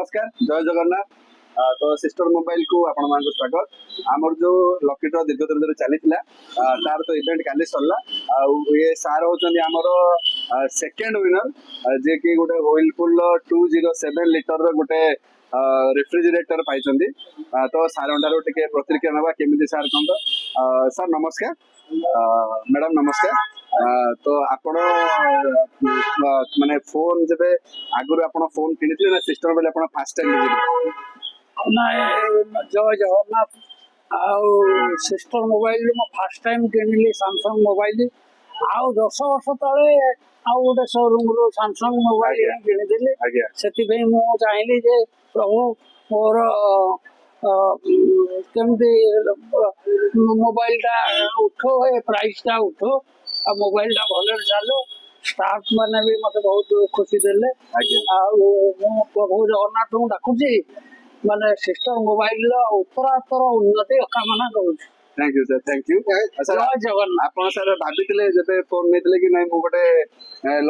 नमस्कार जय जगन्नाथ। तो सिस्टर मोबाइल को आपण मानक स्वागत। आमर जो लकी ड्रॉ दीर्घ दिन धरी चली तार तो इवेंट काली सरला। ये सार होचंदी आमर सेकंड विनर जे कि गोटे व्हिर्लपूल 207 लिटर रो गोटे रेफ्रिजरेटर पाइछंदी। तो सार ठारू टिके प्रतिक्रिया नबा केमिति सार कंद। सर नमस्कार। मैडम नमस्कार। तो आपण माने फोन जबे आगुर आपण फोन किनिथिले ना सिस्टर मोबाइल आपण फर्स्ट टाइम किनिथिले? ना जय जगन्नाथ आउ सिस्टर मोबाइल मो फर्स्ट टाइम किनिली सैमसंग मोबाइल आउ 10 वर्ष तले आउ गोटे शोरूम रो सैमसंग मोबाइल किनिथिली। आज्ञा सेति मु चाहली जे प्रभु मोर केमती मोबाइल टा उठो ए प्राइस टा उठो आ मोबाइल टा भले चलो स्टाफ माने भी मते बहुत खुशी देले। आउ मु प्रभु जगन्नाथ को डाकुची माने सिस्टर मोबाइल उत्तरात्तर उन्नति कामना करूँ। Thank you sir thank you. Sir जय जगन्नाथ। आपण सर भाबिथिले जबे फोन नेथिले कि नै मु गोटे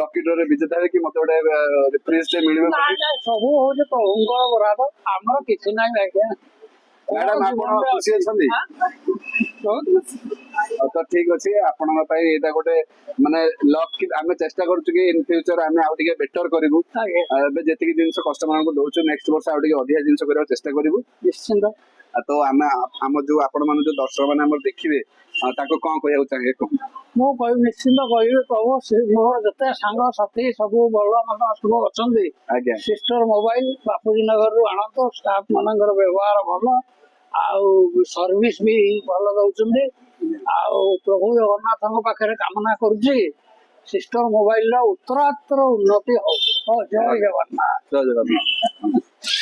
लकी ड्रॉ रे विजेता है कि मते गोटे प्रिज टे मिलबे? ना सब होजे प्रभुंकर बराबर हमर किछि नै आज्ञा। मैडम आपण खुशी अछंदी? तो ठीक अछि आपण पई एटा गोटे माने लक कि आमे चेष्टा करछु कि इन फ्यूचर आमे आउ टिके बेटर करिवु। एबे जेतिकी जिंस कस्टमर को दोछु नेक्स्ट वर्ष आउ टिके अधिया जिंस करबा चेष्टा करिवु निश्चित। तो आमे हम जो आपण माने जो दर्शक माने हमर देखिबे ताको कोन कहया चाहे को मो कहि निश्चित कहि प्रभु मोर जते संग साथी सब बल मन सब अछंदी। आज्ञा सिस्टर मोबाइल बापूजी नगर रु आनंद स्टाफ मानकर व्यवहार भलो आउ सर्विस भी भलो दउचंदी। आउ प्रभु जगन्नाथ पाखे कामना करुची सिस्टर मोबाइल उत्तरात्तर उन्नति हो। जय जगन्नाथ। जय जगन्नाथ।